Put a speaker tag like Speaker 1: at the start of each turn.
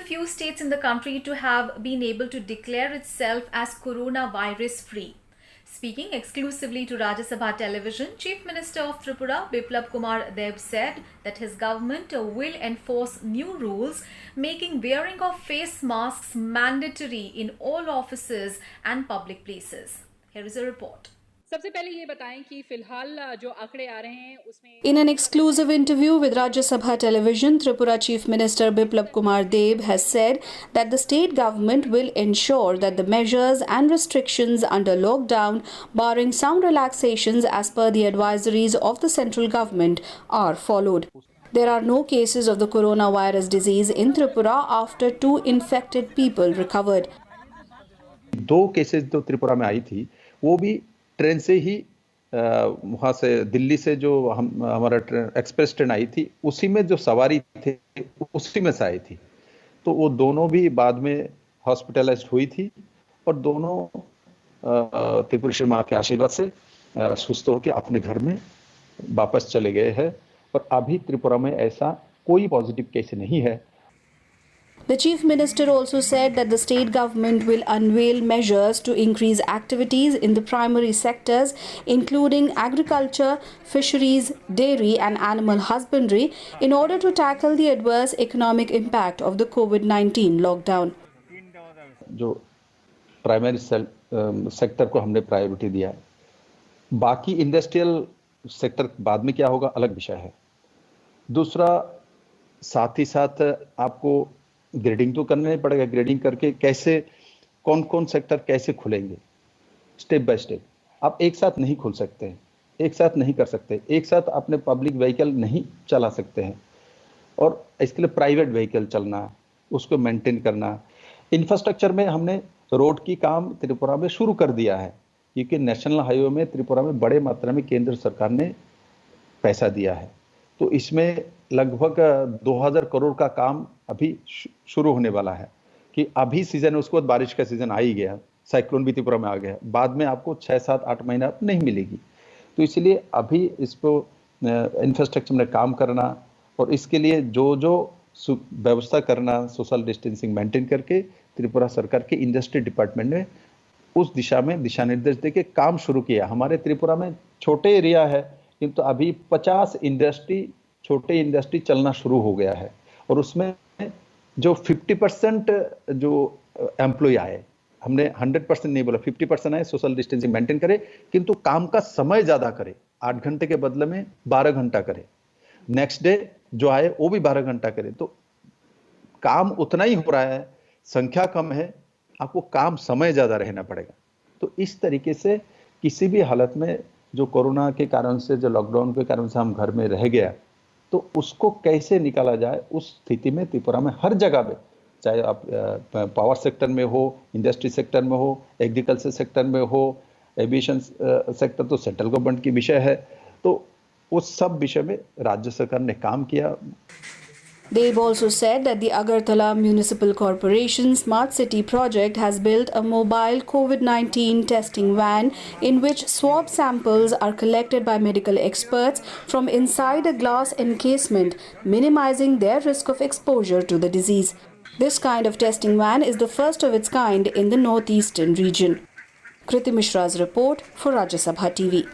Speaker 1: few states in the country to have been able to declare itself as coronavirus free. Speaking exclusively to Rajya Sabha television, Chief Minister of Tripura, Biplab Kumar Deb, said that his government will enforce new rules, making wearing of face masks mandatory in all offices and public places. Here is a report.
Speaker 2: सबसे पहले ये बताएं कि फिलहाल जो आंकड़े आ रहे हैं उसमें
Speaker 3: In an exclusive interview with Rajya Sabha television, Tripura Chief Minister Biplab Kumar Deb has said that the state government will ensure that the measures and restrictions under lockdown, barring some relaxations as per the advisories of the central government, are followed. There are no cases of the coronavirus disease in Tripura after 2 infected people recovered.
Speaker 4: 2 cases जो त्रिपुरा में आई थी वो भी train से ही वहाँ से दिल्ली से जो हमारा एक्सप्रेस ट्रेन आई थी उसी में जो सवारी थे उसी में से आई थी। तो वो दोनों भी बाद में हॉस्पिटलाइज्ड हुई थी और दोनों त्रिपुरेश्वर माँ के आशीर्वाद से सुस्त होकर अपने घर में वापस चले गए हैं और अभी त्रिपुरा में ऐसा कोई पॉजिटिव केस नहीं है।
Speaker 3: The Chief Minister also said that the state government will unveil measures to increase activities in the primary sectors, including agriculture, fisheries, dairy and animal husbandry, in order to tackle the adverse economic impact of the COVID-19 lockdown.
Speaker 4: जो primary sector को हमने priority दिया है, बाकी industrial sector बाद में क्या होगा अलग विषय है। दूसरा, साथ ही साथ आपको ग्रेडिंग तो करना ही पड़ेगा। ग्रेडिंग करके कैसे कौन कौन सेक्टर कैसे खुलेंगे स्टेप बाय स्टेप। आप एक साथ नहीं खुल सकते, एक साथ नहीं कर सकते, एक साथ अपने पब्लिक व्हीकल नहीं चला सकते हैं और इसके लिए प्राइवेट व्हीकल चलना, उसको मेंटेन करना। इंफ्रास्ट्रक्चर में हमने रोड की काम त्रिपुरा में शुरू कर दिया है क्योंकि नेशनल हाईवे में त्रिपुरा में बड़े मात्रा में केंद्र सरकार ने पैसा दिया है। तो इसमें लगभग 2000 करोड़ का काम अभी शुरू होने वाला है कि अभी सीजन है, उसके बाद बारिश का सीजन आ ही गया, साइक्लोन भी त्रिपुरा में आ गया, बाद में आपको 6, 7, 8 महीना नहीं मिलेगी। तो इसलिए अभी इसको इंफ्रास्ट्रक्चर में काम करना और इसके लिए जो जो व्यवस्था करना, सोशल डिस्टेंसिंग मेंटेन करके त्रिपुरा सरकार के इंडस्ट्री डिपार्टमेंट ने उस दिशा में दिशा निर्देश देके काम शुरू किया। हमारे त्रिपुरा में छोटे एरिया है किंतु अभी 50 छोटे इंडस्ट्री चलना शुरू हो गया है और उसमें जो 50% जो एम्प्लॉय आए, हमने 100% नहीं बोला, 50% आए, सोशल डिस्टेंसिंग मेंटेन करे किंतु काम का समय ज्यादा करे, 8 घंटे के बदले में 12 घंटा करे, नेक्स्ट डे जो आए वो भी 12 घंटा करे। तो काम उतना ही हो रहा है, संख्या कम है, आपको काम समय ज्यादा रहना पड़ेगा। तो इस तरीके से किसी भी हालत में जो कोरोना के कारण से, जो लॉकडाउन के कारण से हम घर में रह गया, तो उसको कैसे निकाला जाए, उस स्थिति में त्रिपुरा में हर जगह पे, चाहे आप पावर सेक्टर में हो, इंडस्ट्री सेक्टर में हो, एग्रीकल्चर सेक्टर में हो, एविएशन सेक्टर तो सेंट्रल गवर्नमेंट की विषय है, तो उस सब विषय में राज्य सरकार ने काम किया।
Speaker 3: They've also said that the Agartala Municipal Corporation Smart City project has built a mobile COVID-19 testing van in which swab samples are collected by medical experts from inside a glass encasement, minimizing their risk of exposure to the disease. This kind of testing van is the first of its kind in the northeastern region. Kriti Mishra's report for Rajya Sabha TV.